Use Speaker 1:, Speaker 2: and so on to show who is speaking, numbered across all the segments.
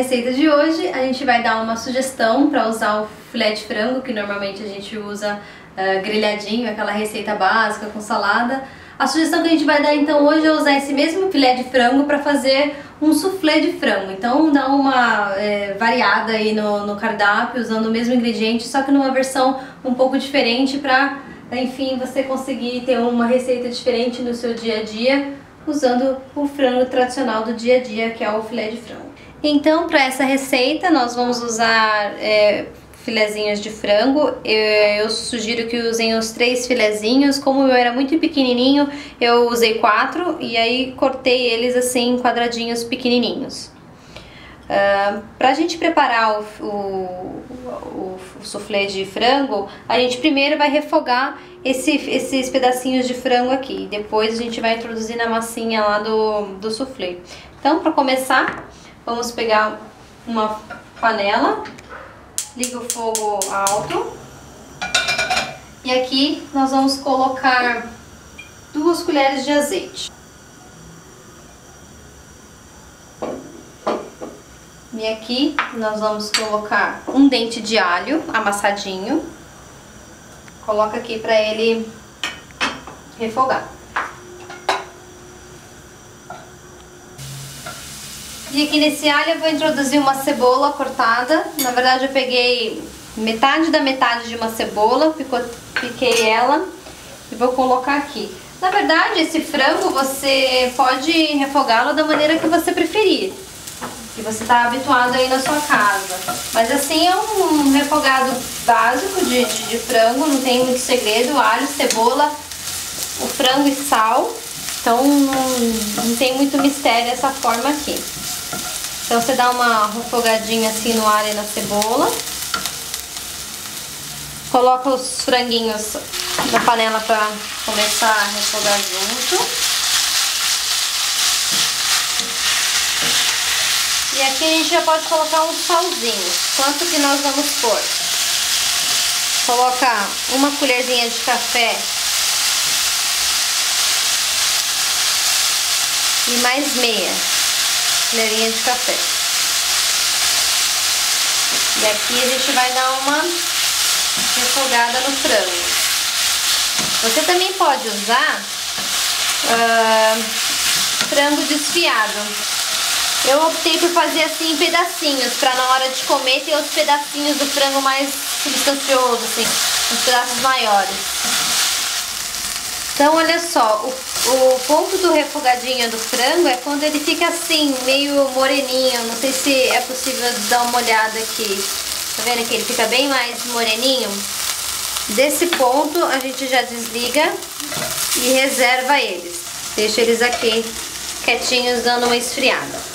Speaker 1: receita de hoje, a gente vai dar uma sugestão para usar o filé de frango, que normalmente a gente usa grelhadinho, aquela receita básica com salada. A sugestão que a gente vai dar então hoje é usar esse mesmo filé de frango para fazer um soufflé de frango. Então dá uma variada aí no cardápio, usando o mesmo ingrediente, só que numa versão um pouco diferente para, enfim, você conseguir ter uma receita diferente no seu dia a dia, usando o frango tradicional do dia a dia, que é o filé de frango. Então, para essa receita, nós vamos usar filezinhos de frango. Eu sugiro que usem os 3 filezinhos. Como eu era muito pequenininho, eu usei 4 e aí cortei eles assim em quadradinhos pequenininhos. Para a gente preparar o soufflé de frango, a gente primeiro vai refogar esses pedacinhos de frango aqui. Depois a gente vai introduzir na massinha lá do soufflé. Então, para começar, vamos pegar uma panela, liga o fogo alto e aqui nós vamos colocar 2 colheres de azeite. E aqui nós vamos colocar um dente de alho amassadinho. Coloca aqui para ele refogar. E aqui nesse alho eu vou introduzir uma cebola cortada. Na verdade eu peguei metade da metade de uma cebola, piquei ela e vou colocar aqui. Na verdade esse frango você pode refogá-lo da maneira que você preferir, que você está habituado aí na sua casa. Mas assim é um refogado básico de frango, não tem muito segredo: alho, cebola, o frango e sal. Então não tem muito mistério essa forma aqui. Então você dá uma refogadinha assim no alho e na cebola. Coloca os franguinhos na panela para começar a refogar junto. E aqui a gente já pode colocar um salzinho. Quanto que nós vamos pôr? Colocar uma colherzinha de café e mais meia colherinha de café. E aqui a gente vai dar uma refogada no frango. Você também pode usar frango desfiado. Eu optei por fazer assim em pedacinhos, para na hora de comer ter os pedacinhos do frango mais substancioso, assim, os pedaços maiores. Então olha só, o ponto do refogadinho do frango é quando ele fica assim, meio moreninho. Não sei se é possível dar uma olhada aqui. Tá vendo que ele fica bem mais moreninho? Desse ponto a gente já desliga e reserva eles. Deixa eles aqui quietinhos, dando uma esfriada.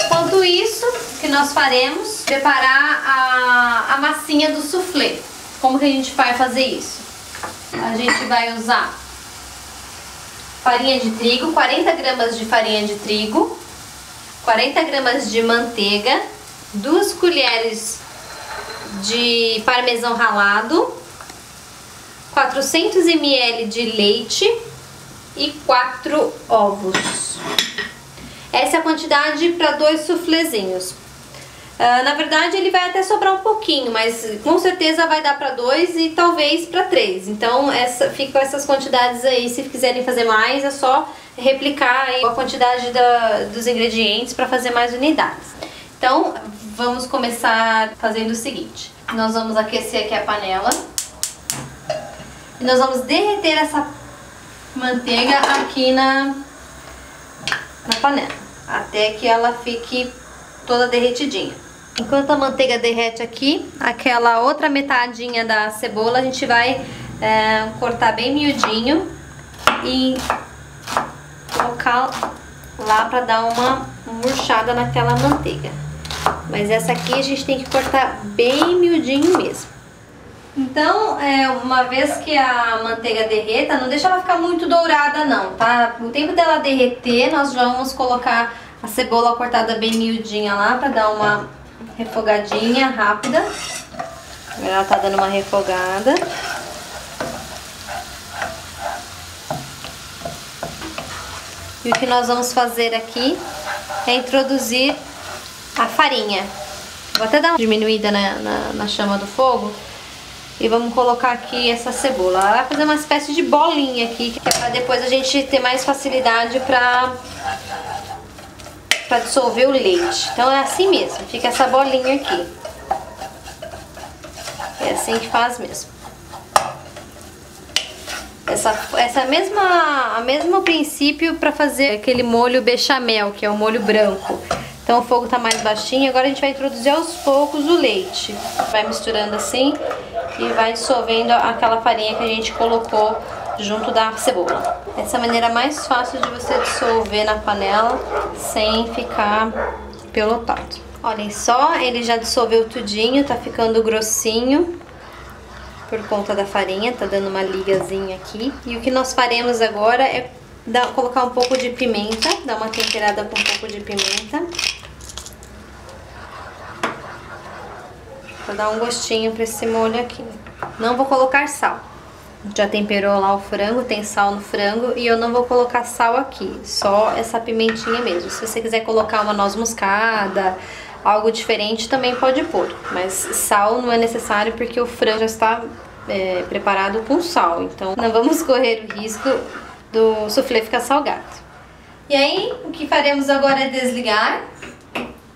Speaker 1: Enquanto isso, o que nós faremos? Preparar a massinha do soufflé. Como que a gente vai fazer isso? A gente vai usar farinha de trigo, 40 gramas de farinha de trigo, 40 gramas de manteiga, 2 colheres de parmesão ralado, 400 ml de leite e 4 ovos. Essa é a quantidade para 2 soufflézinhos. Na verdade ele vai até sobrar um pouquinho, mas com certeza vai dar para 2 e talvez para 3. Então ficam essas quantidades aí. Se quiserem fazer mais, é só replicar aí a quantidade dos ingredientes para fazer mais unidades. Então vamos começar fazendo o seguinte: nós vamos aquecer aqui a panela e nós vamos derreter essa manteiga aqui na panela, até que ela fique toda derretidinha. Enquanto a manteiga derrete aqui, aquela outra metadinha da cebola a gente vai cortar bem miudinho e colocar lá para dar uma murchada naquela manteiga. Mas essa aqui a gente tem que cortar bem miudinho mesmo. Então, uma vez que a manteiga derreta, não deixa ela ficar muito dourada não, tá? No tempo dela derreter, nós vamos colocar a cebola cortada bem miudinha lá para dar uma refogadinha rápida. Agora ela tá dando uma refogada. E o que nós vamos fazer aqui é introduzir a farinha. Vou até dar uma diminuída na chama do fogo. E vamos colocar aqui essa cebola. Ela vai fazer uma espécie de bolinha aqui, que é pra depois a gente ter mais facilidade pra dissolver o leite. Então é assim mesmo, fica essa bolinha aqui. É assim que faz mesmo. A mesmo princípio para fazer aquele molho bechamel, que é o molho branco. Então o fogo tá mais baixinho, agora a gente vai introduzir aos poucos o leite. Vai misturando assim e vai dissolvendo aquela farinha que a gente colocou junto da cebola. Essa é a maneira mais fácil de você dissolver na panela sem ficar pelotado. Olhem só, ele já dissolveu tudinho, tá ficando grossinho por conta da farinha, tá dando uma ligazinha aqui. E o que nós faremos agora é colocar um pouco de pimenta, dar uma temperada com um pouco de pimenta. Pra dar um gostinho pra esse molho aqui. Não vou colocar sal. Já temperou lá o frango, tem sal no frango e eu não vou colocar sal aqui, só essa pimentinha mesmo. Se você quiser colocar uma noz moscada, algo diferente, também pode pôr. Mas sal não é necessário porque o frango já está preparado com sal, então não vamos correr o risco do soufflé ficar salgado. E aí, o que faremos agora é desligar.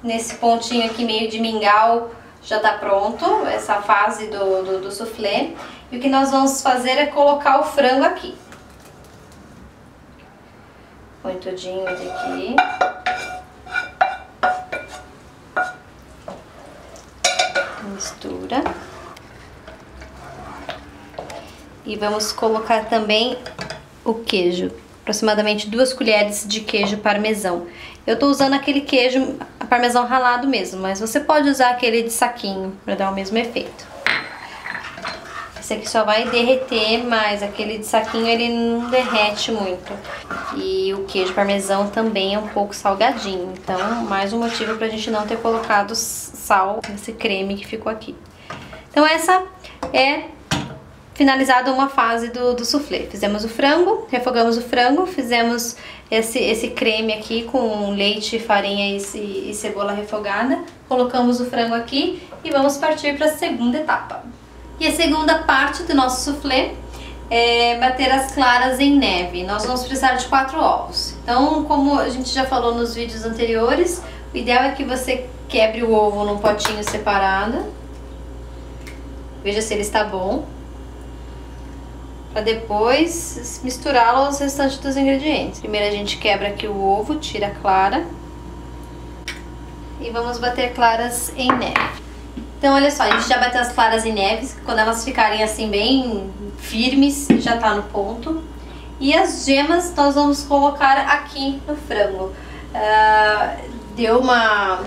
Speaker 1: Nesse pontinho aqui meio de mingau já tá pronto, essa fase do soufflé. E o que nós vamos fazer é colocar o frango aqui. Põe tudinho ele aqui. Mistura. E vamos colocar também o queijo. Aproximadamente 2 colheres de queijo parmesão. Eu tô usando aquele queijo parmesão ralado mesmo, mas você pode usar aquele de saquinho para dar o mesmo efeito. Esse aqui só vai derreter, mas aquele de saquinho ele não derrete muito. E o queijo parmesão também é um pouco salgadinho, então mais um motivo pra gente não ter colocado sal nesse creme que ficou aqui. Então essa é finalizada uma fase do soufflé. Fizemos o frango, refogamos o frango, fizemos esse creme aqui com leite, farinha e cebola refogada. Colocamos o frango aqui e vamos partir para a segunda etapa. E a segunda parte do nosso soufflé é bater as claras em neve. Nós vamos precisar de 4 ovos. Então, como a gente já falou nos vídeos anteriores, o ideal é que você quebre o ovo num potinho separado. Veja se ele está bom. Para depois misturá-lo aos restantes dos ingredientes. Primeiro a gente quebra aqui o ovo, tira a clara. E vamos bater claras em neve. Então olha só, a gente já bateu as claras em neve. Quando elas ficarem assim bem firmes, já tá no ponto. E as gemas nós vamos colocar aqui no frango. Deu uma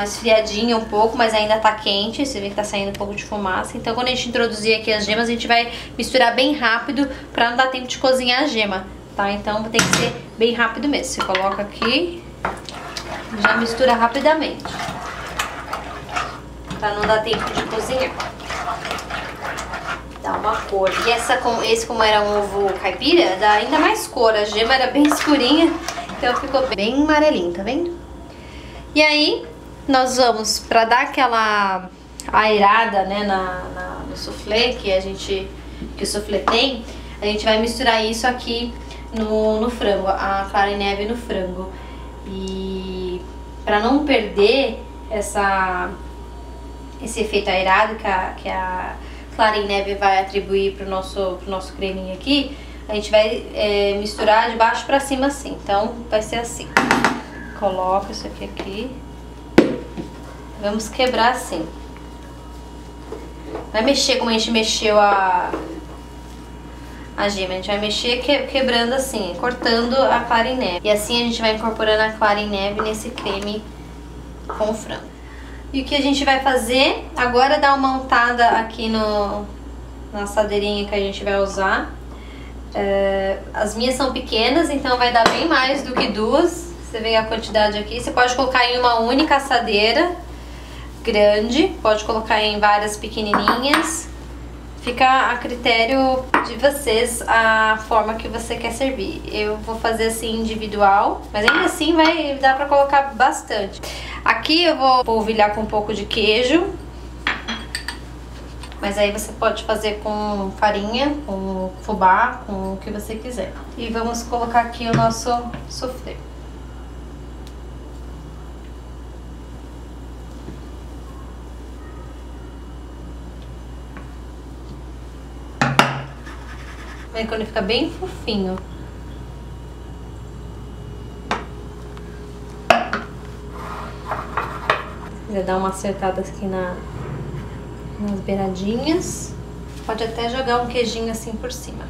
Speaker 1: esfriadinha um pouco, mas ainda tá quente. Você vê que tá saindo um pouco de fumaça. Então quando a gente introduzir aqui as gemas, a gente vai misturar bem rápido pra não dar tempo de cozinhar a gema, tá? Então tem que ser bem rápido mesmo. Você coloca aqui, já mistura rapidamente, pra não dar tempo de cozinhar. Dá uma cor. E esse como era um ovo caipira, dá ainda mais cor. A gema era bem escurinha, então ficou bem amarelinho, tá vendo? E aí, nós vamos, pra dar aquela aerada, né, no soufflé que o soufflé tem, a gente vai misturar isso aqui no frango, a clara em neve no frango. E pra não perder esse efeito aerado que a clara em neve vai atribuir pro nosso creminho aqui, a gente vai misturar de baixo pra cima assim. Então vai ser assim. Coloca isso aqui. Vamos quebrar assim. Vai mexer como a gente mexeu a gema. A gente vai mexer quebrando assim, cortando a clara em neve. E assim a gente vai incorporando a clara em neve nesse creme com o frango. E o que a gente vai fazer agora é dar uma untada aqui na assadeirinha que a gente vai usar. As minhas são pequenas, então vai dar bem mais do que 2. Você vê a quantidade aqui. Você pode colocar em uma única assadeira grande, pode colocar em várias pequenininhas. Fica a critério de vocês a forma que você quer servir. Eu vou fazer assim individual, mas ainda assim vai dar pra colocar bastante. Aqui eu vou polvilhar com um pouco de queijo, mas aí você pode fazer com farinha, com fubá, com o que você quiser. E vamos colocar aqui o nosso soufflé. Quando ele fica bem fofinho. Vou dar uma acertada aqui nas beiradinhas. Pode até jogar um queijinho assim por cima.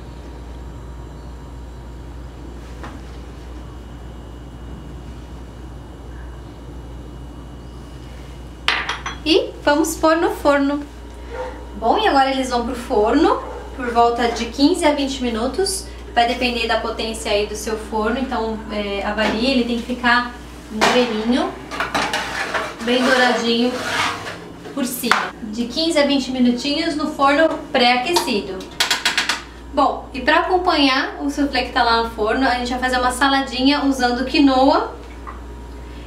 Speaker 1: E vamos pôr no forno. Bom, e agora eles vão pro forno por volta de 15 a 20 minutos. Vai depender da potência aí do seu forno, então avalie, ele tem que ficar moreninho, bem douradinho por cima. De 15 a 20 minutinhos no forno pré-aquecido. Bom, e para acompanhar o soufflé que tá lá no forno, a gente vai fazer uma saladinha usando quinoa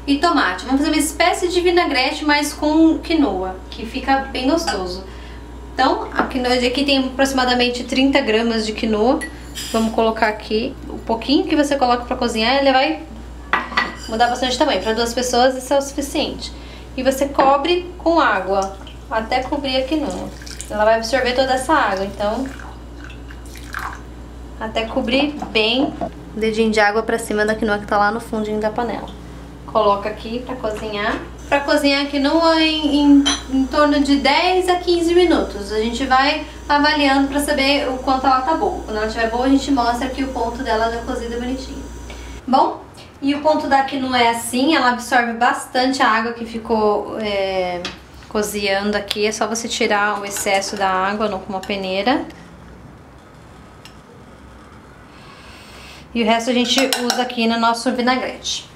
Speaker 1: e tomate. Vamos fazer uma espécie de vinagrete, mas com quinoa, que fica bem gostoso. Então, a quinoa aqui tem aproximadamente 30 gramas de quinoa. Vamos colocar aqui. O pouquinho que você coloca para cozinhar, ele vai mudar bastante tamanho. Para 2 pessoas isso é o suficiente. E você cobre com água, até cobrir a quinoa. Ela vai absorver toda essa água, então até cobrir bem o dedinho de água para cima da quinoa que tá lá no fundinho da panela. Coloca aqui para cozinhar. Para cozinhar a quinoa em torno de 10 a 15 minutos. A gente vai avaliando para saber o quanto ela tá boa. Quando ela estiver boa, a gente mostra aqui o ponto dela já cozida bonitinho. Bom, e o ponto da quinoa é assim, ela absorve bastante a água que ficou cozinhando aqui. É só você tirar o excesso da água com uma peneira. E o resto a gente usa aqui no nosso vinagrete.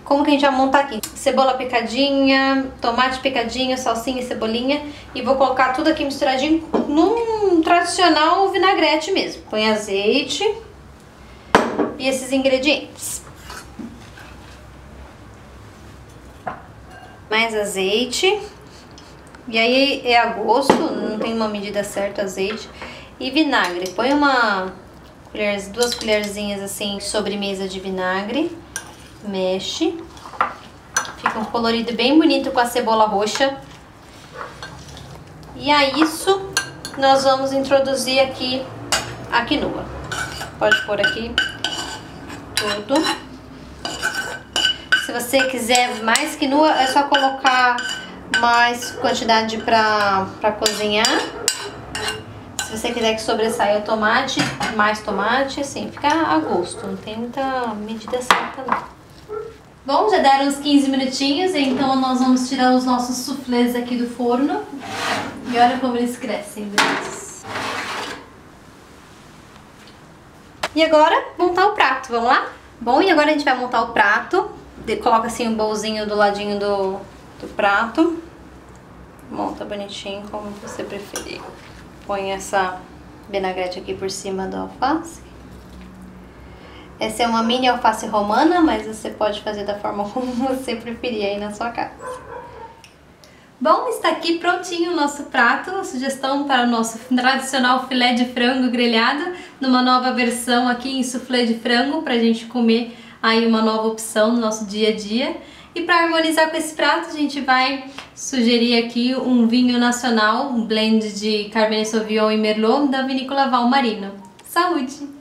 Speaker 1: Como que a gente vai montar aqui? Cebola picadinha, tomate picadinho, salsinha e cebolinha. E vou colocar tudo aqui misturadinho num tradicional vinagrete mesmo. Põe azeite e esses ingredientes. Mais azeite. E aí é a gosto, não tem uma medida certa azeite. E vinagre. Põe duas colherzinhas assim de sobremesa de vinagre. Mexe. Fica um colorido bem bonito com a cebola roxa. E a isso nós vamos introduzir aqui a quinoa. Pode pôr aqui tudo. Se você quiser mais quinoa, é só colocar mais quantidade para cozinhar. Se você quiser que sobressaia o tomate, mais tomate, assim, fica a gosto. Não tem muita medida certa não. Bom, já deram uns 15 minutinhos, então nós vamos tirar os nossos soufflés aqui do forno. E olha como eles crescem, beleza? E agora, montar o prato, vamos lá? Bom, e agora a gente vai montar o prato. Coloca assim um bolzinho do ladinho do prato. Monta bonitinho, como você preferir. Põe essa vinagrete aqui por cima do alface. Essa é uma mini alface romana, mas você pode fazer da forma como você preferir aí na sua casa. Bom, está aqui prontinho o nosso prato. Sugestão para o nosso tradicional filé de frango grelhado, numa nova versão aqui em soufflé de frango, para a gente comer aí uma nova opção no nosso dia a dia. E para harmonizar com esse prato, a gente vai sugerir aqui um vinho nacional, um blend de Cabernet Sauvignon e Merlot da vinícola Valmarino. Saúde!